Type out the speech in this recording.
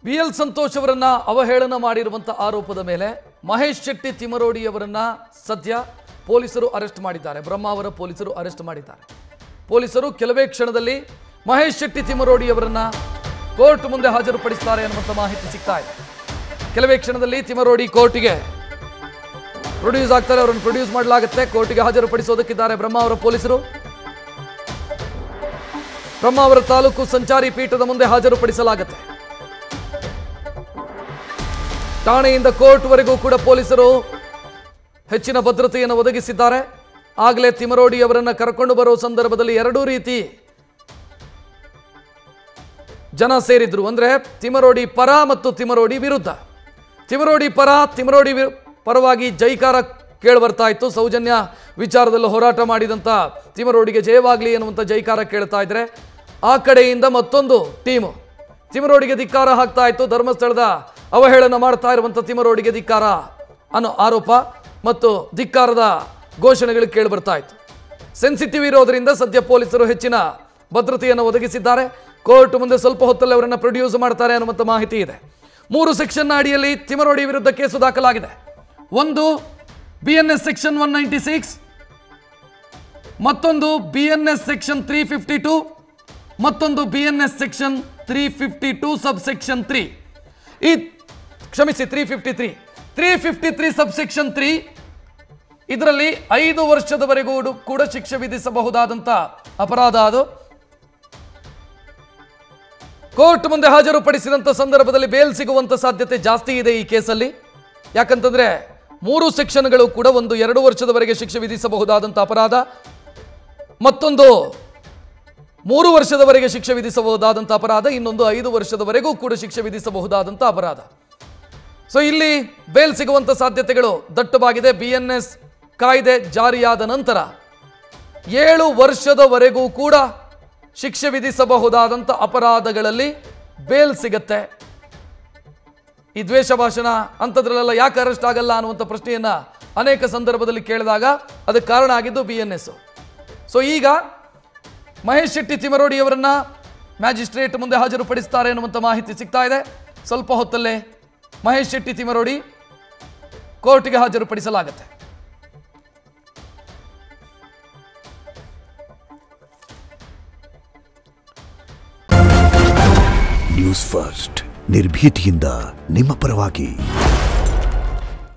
BL Santosh ಅವರನ್ನ ಅವಹೇಳನ ಮಾಡಿರುವಂತ ಆರೋಪದ ಮೇಲೆ ಮಹೇಶ್ ಶೆಟ್ಟಿ ತಿಮರೋಡಿ ಅವರನ್ನ ಸದ್ಯ ಪೊಲೀಸರು ಅರೆಸ್ಟ್ ಮಾಡಿದ್ದಾರೆ. ಬ್ರಹ್ಮಾವರ ಪೊಲೀಸರು ಅರೆಸ್ಟ್ ಮಾಡಿದ್ದಾರೆ. ಪೊಲೀಸರು ಕೆಲವೇ ಕ್ಷಣದಲ್ಲಿ ಮಹೇಶ್ ಶೆಟ್ಟಿ ತಿಮರೋಡಿ ಅವರನ್ನ ಕೋರ್ಟ್ ಮುಂದೆ ಹಾಜರುಪಡಿಸುತ್ತಾರೆ ಅನ್ನುವಂತ ಮಾಹಿತಿ ಸಿಗ್ತಾ ಇದೆ. ಕೆಲವೇ ಕ್ಷಣದಲ್ಲಿ ತಿಮರೋಡಿ ಕೋರ್ಟಿಗೆ ಪ್ರೊಡ್ಯೂಸ್ ಆಗ್ತಾರೆ. ಅವರನ್ನು ಪ್ರೊಡ್ಯೂಸ್ ಮಾಡಲಾಗುತ್ತೆ. ಕೋರ್ಟಿಗೆ ಹಾಜರುಪಡಿಸೋದಕ್ಕಿದ್ದಾರೆ ಬ್ರಹ್ಮಾವರ ಪೊಲೀಸರು. ಬ್ರಹ್ಮಾವರ ತಾಲೂಕು ಸಂಚಾರಿ ಪೀಠದ ಮುಂದೆ ಹಾಜರುಪಡಿಸಲಾಗುತ್ತೆ. ಠಾಣೆಯಿಂದ ಕೋರ್ಟ್ವರೆಗೂ ಕೂಡ ಪೊಲೀಸರು ಹೆಚ್ಚಿನ ಭದ್ರತೆಯನ್ನು ಒದಗಿಸಿದ್ದಾರೆ. ಆಗಲೇ ತಿಮರೋಡಿ ಅವರನ್ನು ಕರ್ಕೊಂಡು ಬರೋ ಸಂದರ್ಭದಲ್ಲಿ ಎರಡೂ ರೀತಿ ಜನ ಸೇರಿದ್ರು. ಅಂದ್ರೆ ತಿಮರೋಡಿ ಪರ ಮತ್ತು ತಿಮರೋಡಿ ವಿರುದ್ಧ. ತಿಮರೋಡಿ ಪರ, ತಿಮರೋಡಿ ಪರವಾಗಿ ಜೈಕಾರ ಕೇಳಿ ಬರ್ತಾ ಇತ್ತು. ಸೌಜನ್ಯ ವಿಚಾರದಲ್ಲಿ ಹೋರಾಟ ಮಾಡಿದಂಥ ತಿಮರೋಡಿಗೆ ಜಯವಾಗಲಿ ಎನ್ನುವಂಥ ಜೈಕಾರ ಕೇಳ್ತಾ ಇದ್ರೆ, ಆ ಕಡೆಯಿಂದ ಮತ್ತೊಂದು ಟೀಮು ತಿಮರೋಡಿಗೆ ಧಿಕ್ಕಾರ ಹಾಕ್ತಾ ಇತ್ತು. ಧರ್ಮಸ್ಥಳದ ಅವಹೇಳನ ಮಾಡ್ತಾ ಇರುವಂಥ ತಿಮರೋಡಿಗೆ ಧಿಕ್ಕಾರ ಅನ್ನೋ ಆರೋಪ ಮತ್ತು ಧಿಕ್ಕಾರದ ಘೋಷಣೆಗಳು ಕೇಳಿ ಬರ್ತಾ ಇತ್ತು. ಸೆನ್ಸಿಟಿವ್ ಇರೋದ್ರಿಂದ ಸದ್ಯ ಪೊಲೀಸರು ಹೆಚ್ಚಿನ ಭದ್ರತೆಯನ್ನು ಒದಗಿಸಿದ್ದಾರೆ. ಕೋರ್ಟ್ ಮುಂದೆ ಸ್ವಲ್ಪ ಹೊತ್ತಲ್ಲಿ ಅವರನ್ನು ಪ್ರೊಡ್ಯೂಸ್ ಮಾಡ್ತಾರೆ ಅನ್ನುವಂಥ ಮಾಹಿತಿ ಇದೆ. 3 ಸೆಕ್ಷನ್ನ ಅಡಿಯಲ್ಲಿ ತಿಮರೋಡಿ ವಿರುದ್ಧ ಕೇಸು ದಾಖಲಾಗಿದೆ. ಒಂದು BNS ಸೆಕ್ಷನ್ 196, ಮತ್ತೊಂದು BNS ಸೆಕ್ಷನ್ 352, ಮತ್ತೊಂದು BNS ಸೆಕ್ಷನ್ 352 ಸಬ್ಸೆಕ್ಷನ್ 3. ಈ ಕ್ಷಮಿಸಿ 353 ಸಬ್ಸೆಕ್ಷನ್ 3. ಇದರಲ್ಲಿ 5 ವರ್ಷದವರೆಗೂ ಕೂಡ ಶಿಕ್ಷೆ ವಿಧಿಸಬಹುದಾದಂಥ ಅಪರಾಧ ಅದು. ಕೋರ್ಟ್ ಮುಂದೆ ಹಾಜರುಪಡಿಸಿದಂಥ ಸಂದರ್ಭದಲ್ಲಿ ಬೇಲ್ ಸಿಗುವಂಥ ಸಾಧ್ಯತೆ ಜಾಸ್ತಿ ಇದೆ ಈ ಕೇಸಲ್ಲಿ. ಯಾಕಂತಂದ್ರೆ 3 ಸೆಕ್ಷನ್ಗಳು ಕೂಡ, ಒಂದು 2 ವರ್ಷದವರೆಗೆ ಶಿಕ್ಷೆ ವಿಧಿಸಬಹುದಾದಂಥ ಅಪರಾಧ, ಮತ್ತೊಂದು 3 ವರ್ಷದವರೆಗೆ ಶಿಕ್ಷೆ ವಿಧಿಸಬಹುದಾದಂಥ ಅಪರಾಧ, ಇನ್ನೊಂದು 5 ವರ್ಷದವರೆಗೂ ಕೂಡ ಶಿಕ್ಷೆ ವಿಧಿಸಬಹುದಾದಂಥ ಅಪರಾಧ. ಸೊ ಇಲ್ಲಿ ಬೇಲ್ ಸಿಗುವಂಥ ಸಾಧ್ಯತೆಗಳು ದಟ್ಟವಾಗಿದೆ. BNS ಕಾಯ್ದೆ ಜಾರಿಯಾದ ನಂತರ 7 ವರ್ಷದವರೆಗೂ ಕೂಡ ಶಿಕ್ಷೆ ವಿಧಿಸಬಹುದಾದಂಥ ಅಪರಾಧಗಳಲ್ಲಿ ಬೇಲ್ ಸಿಗತ್ತೆ. ಈ ದ್ವೇಷ ಭಾಷಣ ಅಂಥದ್ರಲ್ಲೆಲ್ಲ ಯಾಕೆ ಅರೆಸ್ಟ್ ಆಗಲ್ಲ ಅನ್ನುವಂಥ ಪ್ರಶ್ನೆಯನ್ನ ಅನೇಕ ಸಂದರ್ಭದಲ್ಲಿ ಕೇಳಿದಾಗ ಅದಕ್ಕೆ ಕಾರಣ ಆಗಿದ್ದು BNS. ಸೊ ಈಗ ಮಹೇಶ್ ಶೆಟ್ಟಿ ತಿಮರೋಡಿ ಅವರನ್ನ ಮ್ಯಾಜಿಸ್ಟ್ರೇಟ್ ಮುಂದೆ ಹಾಜರುಪಡಿಸ್ತಾರೆ ಅನ್ನುವಂಥ ಮಾಹಿತಿ ಸಿಗ್ತಾ ಇದೆ. ಸ್ವಲ್ಪ ಹೊತ್ತಲ್ಲೇ ಮಹೇಶ್ ಶೆಟ್ಟಿ ತಿಮರೋಡಿ ಕೋರ್ಟಿಗೆ ಹಾಜರುಪಡಿಸಲಾಗುತ್ತೆ. ನ್ಯೂಸ್ ಫಸ್ಟ್, ನಿರ್ಭೀತಿಯಿಂದ ನಿಮ್ಮ ಪರವಾಗಿ.